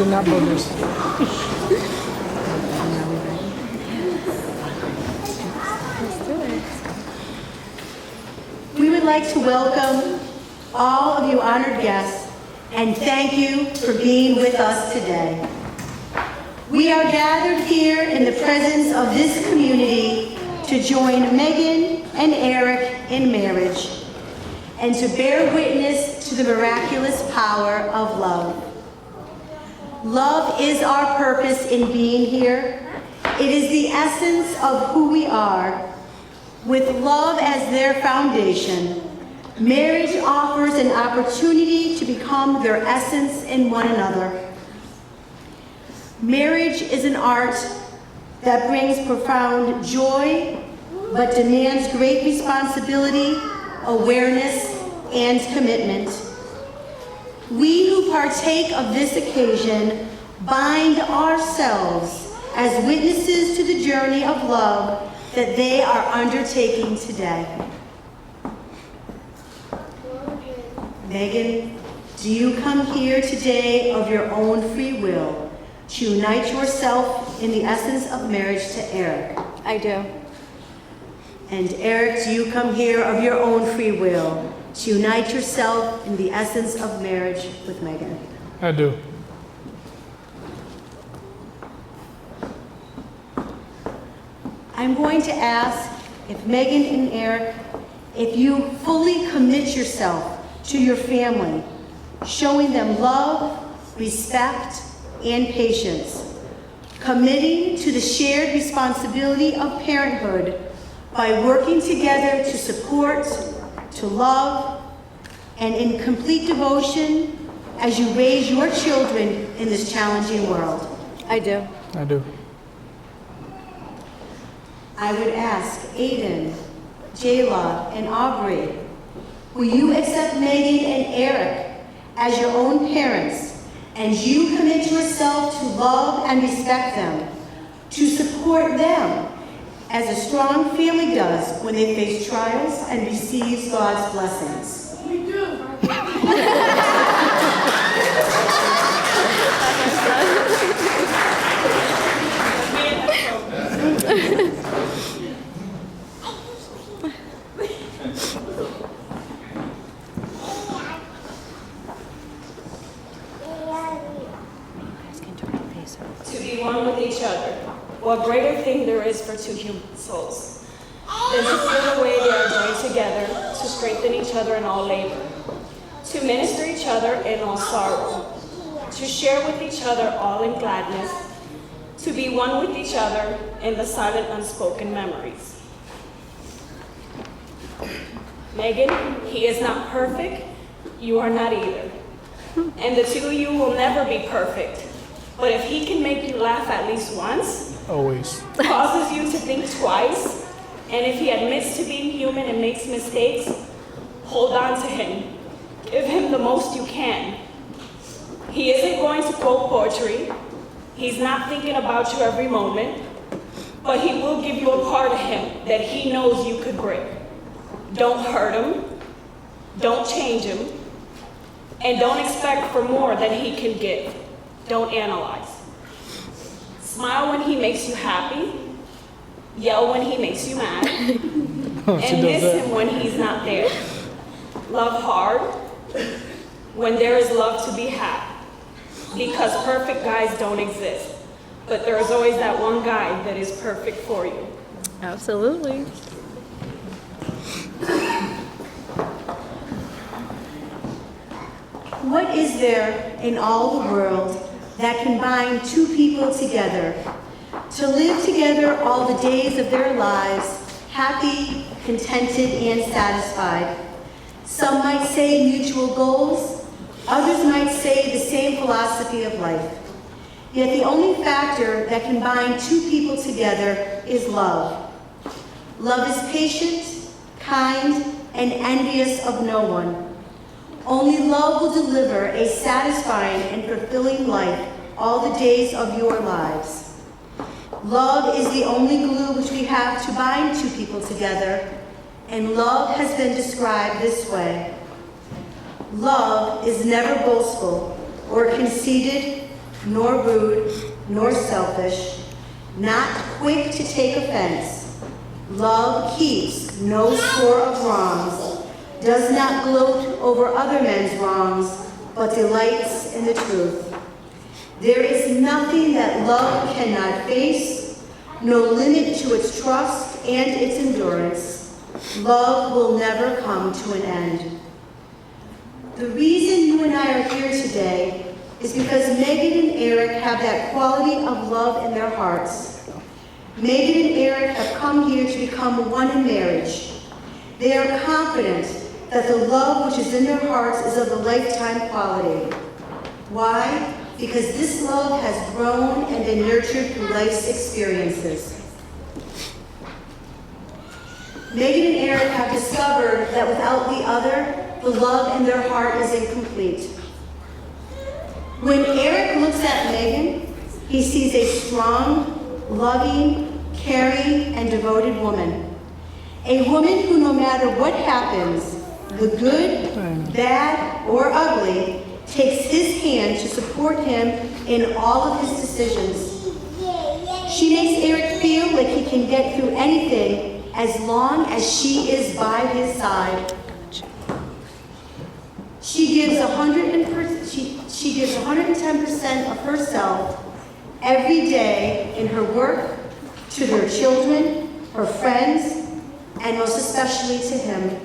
and not burgers. We would like to welcome all of you honored guests and thank you for being with us today. We are gathered here in the presence of this community to join Megan and Eric in marriage and to bear witness to the miraculous power of love. Love is our purpose in being here. It is the essence of who we are. With love as their foundation, marriage offers an opportunity to become their essence in one another. Marriage is an art that brings profound joy, but demands great responsibility, awareness, and commitment. We who partake of this occasion bind ourselves as witnesses to the journey of love that they are undertaking today. Megan, do you come here today of your own free will to unite yourself in the essence of marriage to Eric? I do. And Eric, do you come here of your own free will to unite yourself in the essence of marriage with Megan? I do. I'm going to ask if Megan and Eric, if you fully commit yourself to your family, showing them love, respect, and patience, committing to the shared responsibility of parenthood by working together to support, to love, and in complete devotion as you raise your children in this challenging world. I do. I do. I would ask Aiden, Jayla, and Aubrey, will you accept Megan and Eric as your own parents, and you commit yourself to love and respect them, to support them as a strong family does when they face trials and receives God's blessings? We do. To be one with each other. What greater thing there is for two human souls than to feel the way they are joined together to strengthen each other in all labor, to minister each other in all sorrow, to share with each other all in gladness, to be one with each other in the silent unspoken memories. Megan, he is not perfect, you are not either. And the two of you will never be perfect. But if he can make you laugh at least once, Always. causes you to think twice, and if he admits to being human and makes mistakes, hold on to him. Give him the most you can. He isn't going to quote poetry. He's not thinking about you every moment, but he will give you a part of him that he knows you could break. Don't hurt him. Don't change him. And don't expect for more than he can give. Don't analyze. Smile when he makes you happy. Yell when he makes you mad. And miss him when he's not there. Love hard when there is love to be had. Because perfect guys don't exist. But there is always that one guy that is perfect for you. Absolutely. What is there in all the world that can bind two people together, to live together all the days of their lives, happy, contented, and satisfied? Some might say mutual goals, others might say the same philosophy of life. Yet the only factor that can bind two people together is love. Love is patient, kind, and envious of no one. Only love will deliver a satisfying and fulfilling life all the days of your lives. Love is the only glue which we have to bind two people together, and love has been described this way. Love is never boastful or conceited nor rude, nor selfish, not quick to take offense. Love keeps no score of wrongs, does not gloat over other men's wrongs, but delights in the truth. There is nothing that love cannot face, no limit to its trust and its endurance. Love will never come to an end. The reason you and I are here today is because Megan and Eric have that quality of love in their hearts. Megan and Eric have come here to become one in marriage. They are confident that the love which is in their hearts is of a lifetime quality. Why? Because this love has grown and been nurtured through life's experiences. Megan and Eric have discovered that without the other, the love in their heart is incomplete. When Eric looks at Megan, he sees a strong, loving, caring, and devoted woman. A woman who, no matter what happens, the good, bad, or ugly, takes his hand to support him in all of his decisions. She makes Eric feel like he can get through anything as long as she is by his side. She gives 110% of herself every day in her work, to their children, her friends, and most especially to him.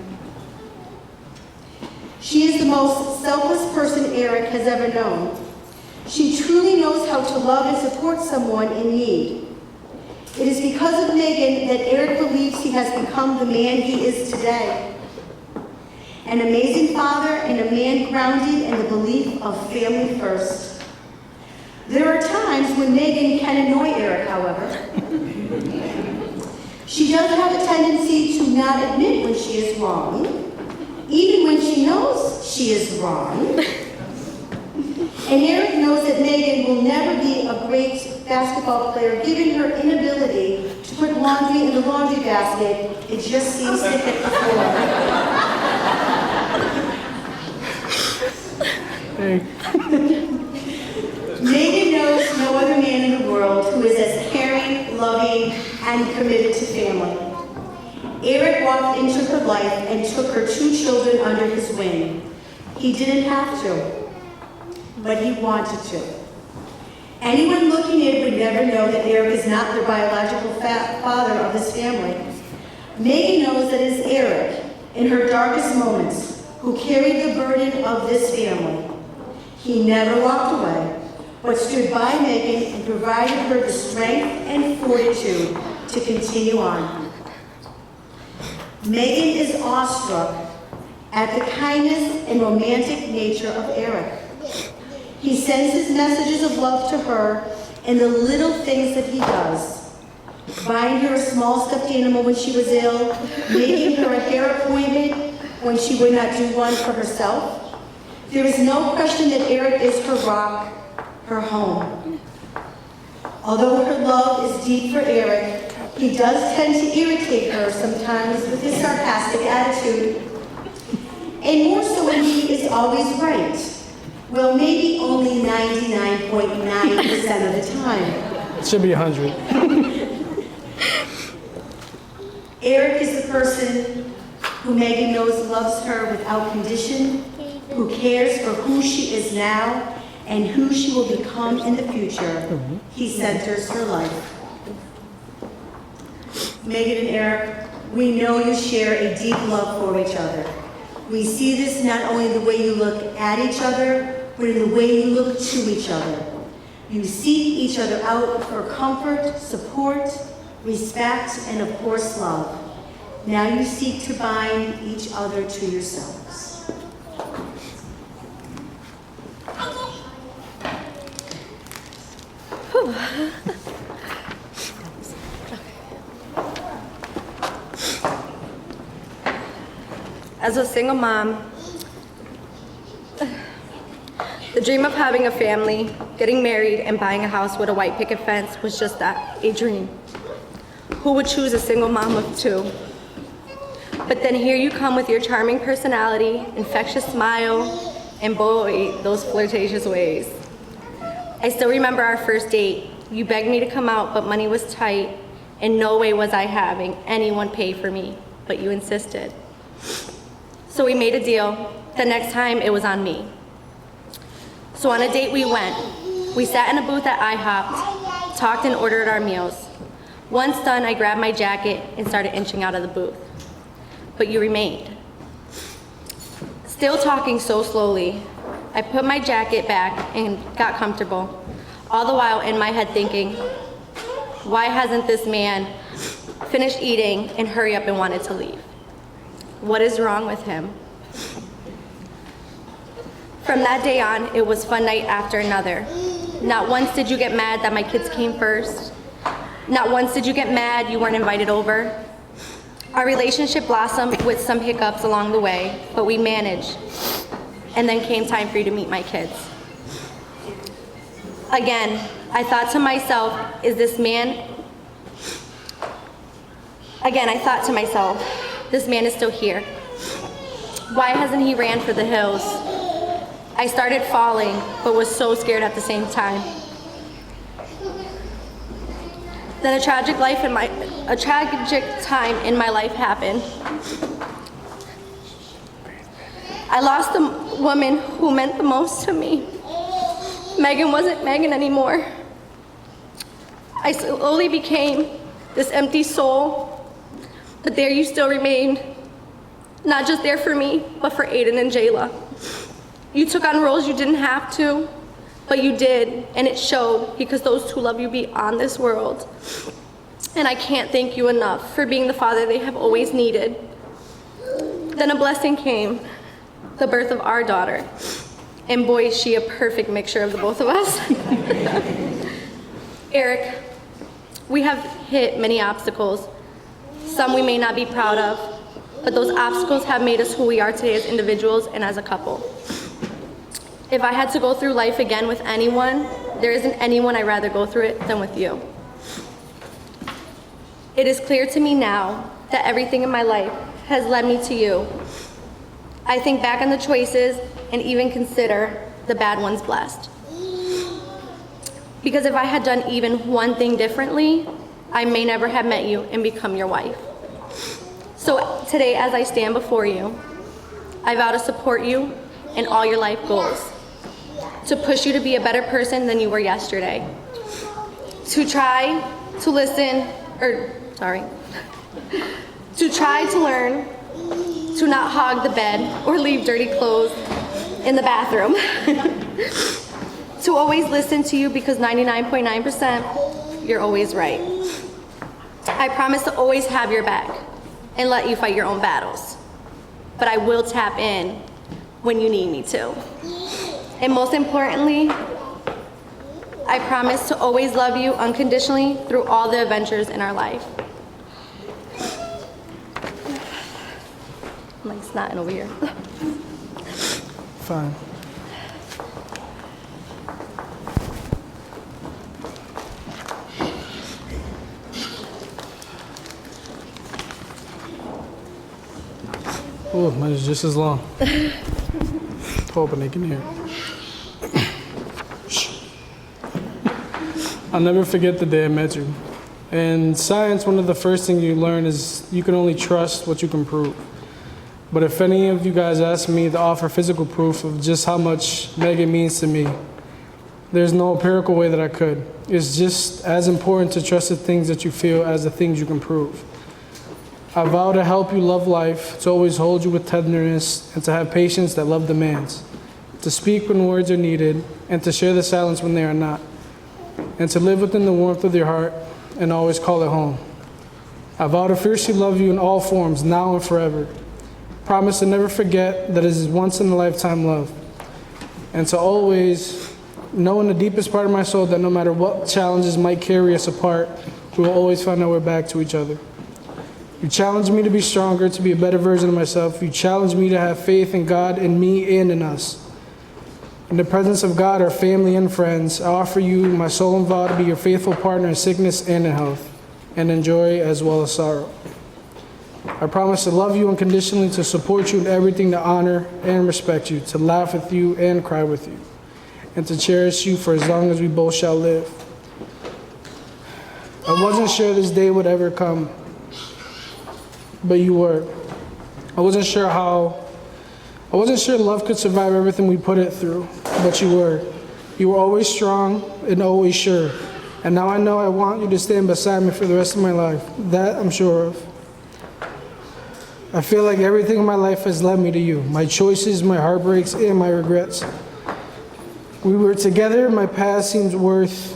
She is the most selfless person Eric has ever known. She truly knows how to love and support someone in need. It is because of Megan that Eric believes he has become the man he is today. An amazing father and a man grounded in the belief of family first. There are times when Megan can annoy Eric, however. She does have a tendency to not admit when she is wrong, even when she knows she is wrong. And Eric knows that Megan will never be a great basketball player given her inability to put laundry in the laundry basket. It just seems to hit the floor. Megan knows no other man in the world who is as caring, loving, and committed to family. Eric walked into her life and took her 2 children under his wing. He didn't have to, but he wanted to. Anyone looking in would never know that Eric is not the biological father of this family. Megan knows that it is Eric, in her darkest moments, who carried the burden of this family. He never walked away, but stood by Megan and provided her the strength and fortitude to continue on. Megan is awestruck at the kindness and romantic nature of Eric. He sends his messages of love to her in the little things that he does. Buying her a small stuffed animal when she was ill, making her a hair appointment when she would not do one for herself. There is no question that Eric is her rock, her home. Although her love is deep for Eric, he does tend to irritate her sometimes with his sarcastic attitude. And more so when he is always right. Well, maybe only 99.9% of the time. It should be 100. Eric is the person who Megan knows loves her without condition, who cares for who she is now and who she will become in the future. He centers her life. Megan and Eric, we know you share a deep love for each other. We see this not only in the way you look at each other, but in the way you look to each other. You seek each other out for comfort, support, respect, and of course love. Now you seek to bind each other to yourselves. As a single mom, the dream of having a family, getting married, and buying a house with a white picket fence was just that, a dream. Who would choose a single mom of 2? But then here you come with your charming personality, infectious smile, and boy, those flirtatious ways. I still remember our first date. You begged me to come out, but money was tight. In no way was I having anyone pay for me, but you insisted. So we made a deal. The next time, it was on me. So on a date we went. We sat in a booth at IHOP, talked and ordered our meals. Once done, I grabbed my jacket and started inching out of the booth. But you remained. Still talking so slowly, I put my jacket back and got comfortable, all the while in my head thinking, why hasn't this man finished eating and hurry up and wanted to leave? What is wrong with him? From that day on, it was fun night after another. Not once did you get mad that my kids came first. Not once did you get mad you weren't invited over. Our relationship blossomed with some hiccups along the way, but we managed. And then came time for you to meet my kids. Again, I thought to myself, this man is still here. Why hasn't he ran for the hills? I started falling, but was so scared at the same time. Then a tragic time in my life happened. I lost the woman who meant the most to me. Megan wasn't Megan anymore. I slowly became this empty soul, but there you still remained. Not just there for me, but for Aiden and Jayla. You took on roles you didn't have to, but you did, and it showed because those two love you beyond this world. And I can't thank you enough for being the father they have always needed. Then a blessing came, the birth of our daughter. And boy, is she a perfect mixture of the both of us. Eric, we have hit many obstacles, some we may not be proud of, but those obstacles have made us who we are today as individuals and as a couple. If I had to go through life again with anyone, there isn't anyone I'd rather go through it than with you. It is clear to me now that everything in my life has led me to you. I think back on the choices and even consider the bad ones blessed. Because if I had done even one thing differently, I may never have met you and become your wife. So today, as I stand before you, I vow to support you in all your life goals, to push you to be a better person than you were yesterday, to try to learn to not hog the bed or leave dirty clothes in the bathroom, to always listen to you because 99.9% you're always right. I promise to always have your back and let you fight your own battles, but I will tap in when you need me to. And most importantly, I promise to always love you unconditionally through all the adventures in our life. I'm like snotting over here. Fine. Oh, mine is just as long. Hoping they can hear. I'll never forget the day I met you. In science, one of the first things you learn is you can only trust what you can prove. But if any of you guys ask me to offer physical proof of just how much Megan means to me, there's no empirical way that I could. It's just as important to trust the things that you feel as the things you can prove. I vow to help you love life, to always hold you with tenderness, and to have patience that love demands, to speak when words are needed, and to share the silence when they are not, and to live within the warmth of your heart and always call it home. I vow to fiercely love you in all forms, now and forever. Promise to never forget that it is once-in-a-lifetime love, and to always know in the deepest part of my soul that no matter what challenges might carry us apart, we will always find our way back to each other. You challenge me to be stronger, to be a better version of myself. You challenge me to have faith in God, in me, and in us. In the presence of God, our family, and friends, I offer you my soul and vow to be your faithful partner in sickness and in health, and in joy as well as sorrow. I promise to love you unconditionally, to support you in everything, to honor and respect you, to laugh with you and cry with you, and to cherish you for as long as we both shall live. I wasn't sure this day would ever come, but you were. I wasn't sure love could survive everything we put it through, but you were. You were always strong and always sure. And now I know I want you to stand beside me for the rest of my life. That I'm sure of. I feel like everything in my life has led me to you. My choices, my heartbreaks, and my regrets. We were together, my past seems worth...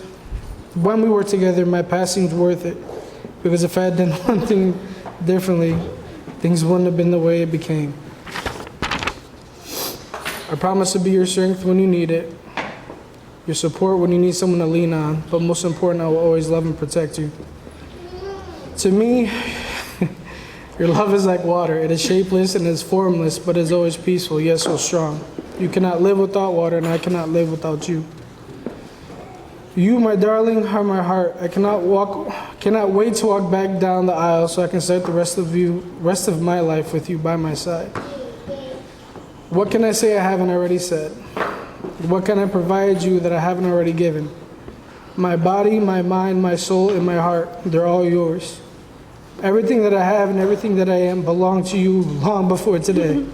When we were together, my past seems worth it. Because if I had done one thing differently, things wouldn't have been the way it became. I promise to be your strength when you need it, your support when you need someone to lean on, but most important, I will always love and protect you. To me, your love is like water. It is shapeless and is formless, but is always peaceful, yet so strong. You cannot live without water, and I cannot live without you. You, my darling, are my heart. I cannot wait to walk back down the aisle so I can start the rest of my life with you by my side. What can I say I haven't already said? What can I provide you that I haven't already given? My body, my mind, my soul, and my heart, they're all yours. Everything that I have and everything that I am belong to you long before today.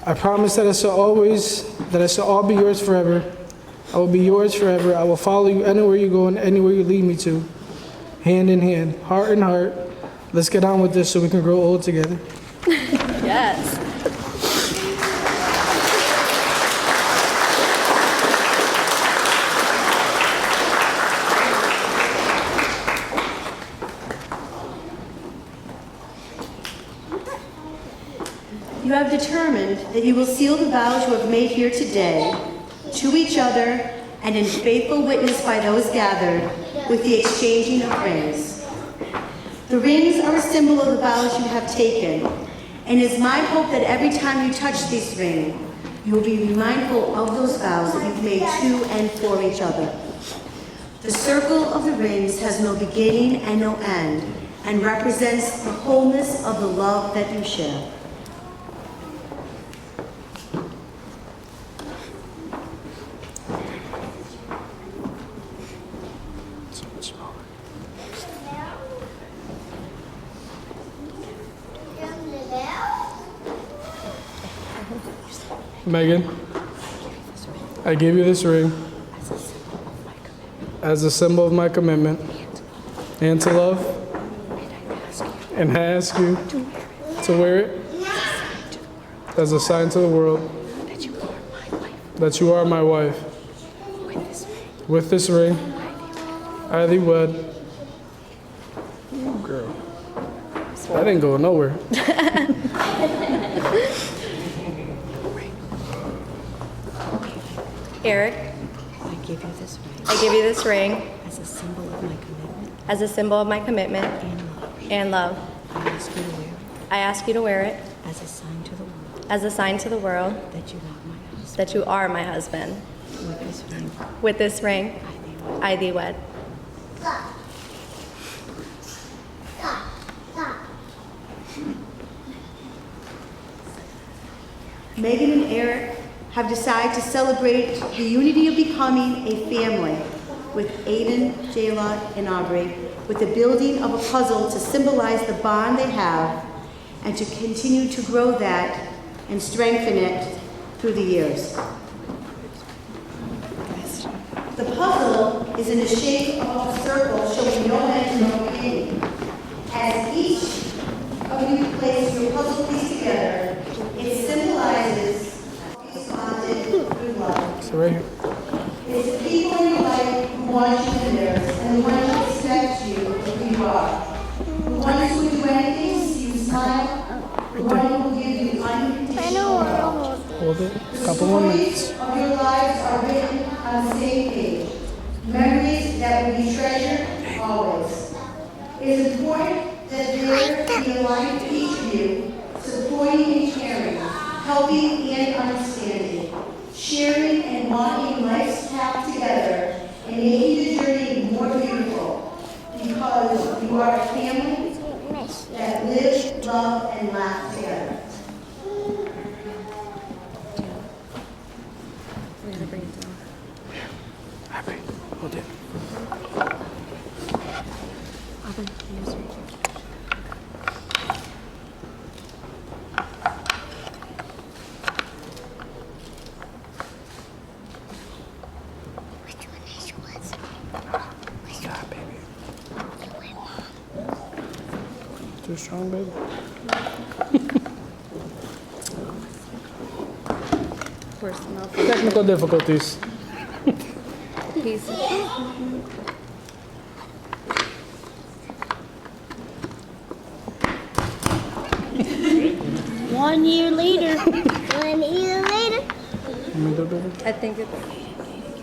I promise that I shall all be yours forever. I will be yours forever. I will follow you anywhere you go and anywhere you lead me to. Hand in hand, heart in heart. Let's get on with this so we can grow old together. Yes. You have determined that you will seal the vows you have made here today to each other and in faithful witness by those gathered with the exchanging of rings. The rings are a symbol of the vows you have taken, and it is my hope that every time you touch this ring, you will be mindful of those vows that you've made to and for each other. The circle of the rings has no beginning and no end, and represents the wholeness of the love that you share. Megan, I give you this ring as a symbol of my commitment and to love, and I ask you to wear it as a sign to the world that you are my wife. With this ring, I thee wed. Ooh, girl, that ain't going nowhere. Eric, I give you this ring I give you this ring as a symbol of my commitment as a symbol of my commitment and love. and love. I ask you to wear it I ask you to wear it as a sign to the world as a sign to the world that you are my husband. that you are my husband. With this ring, With this ring, I thee wed. I thee wed. Megan and Eric have decided to celebrate the unity of becoming a family with Aiden, Jayla, and Aubrey with the building of a puzzle to symbolize the bond they have and to continue to grow that and strengthen it through the years. The puzzle is in the shape of a circle showing no end and no beginning. As each of you place your puzzle piece together, it symbolizes bonded through love. So right here. It's the people in your life who want you to live and the ones who expect you for who you are. The ones who would do anything to see you smile. The one who will give you unconditional love. Hold it. The Couple more stories minutes. of your lives are written on the same page. Memories that will be treasured always. It is important that there be a line for each of you, supporting and caring, helping and understanding, sharing and walking life's path together, and making the journey more beautiful, because you are a family that live, love, and laugh together. Happy. Hold it. Stop, baby. Too strong, baby. Personal. Technical difficulties. Peace. 1 year later. 1 year later. Let me do it, baby. I think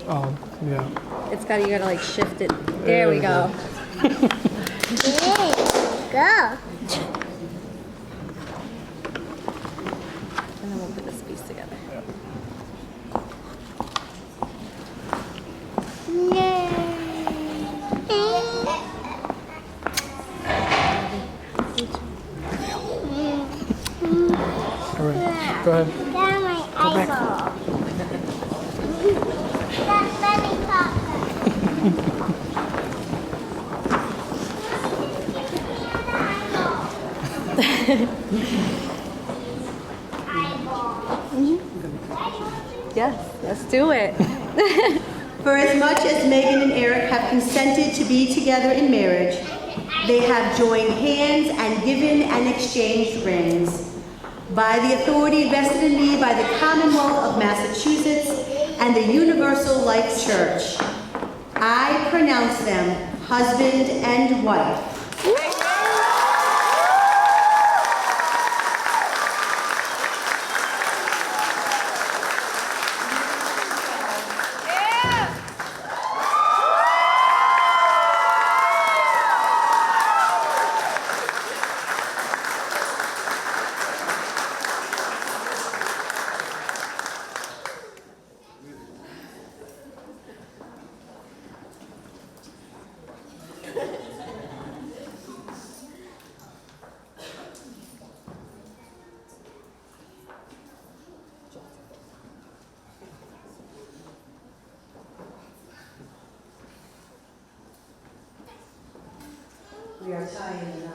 Oh, yeah. you gotta like shift it. There we go. Yay. Go. And then we'll put this piece together. All right. Go ahead. Down my eyeball. That's very popular. Yes, let's do it. For as much as Megan and Eric have consented to be together in marriage, they have joined hands and given and exchanged rings. By the authority vested in me by the Commonwealth of Massachusetts and the Universal Life Church, I pronounce them husband and wife. We are tying the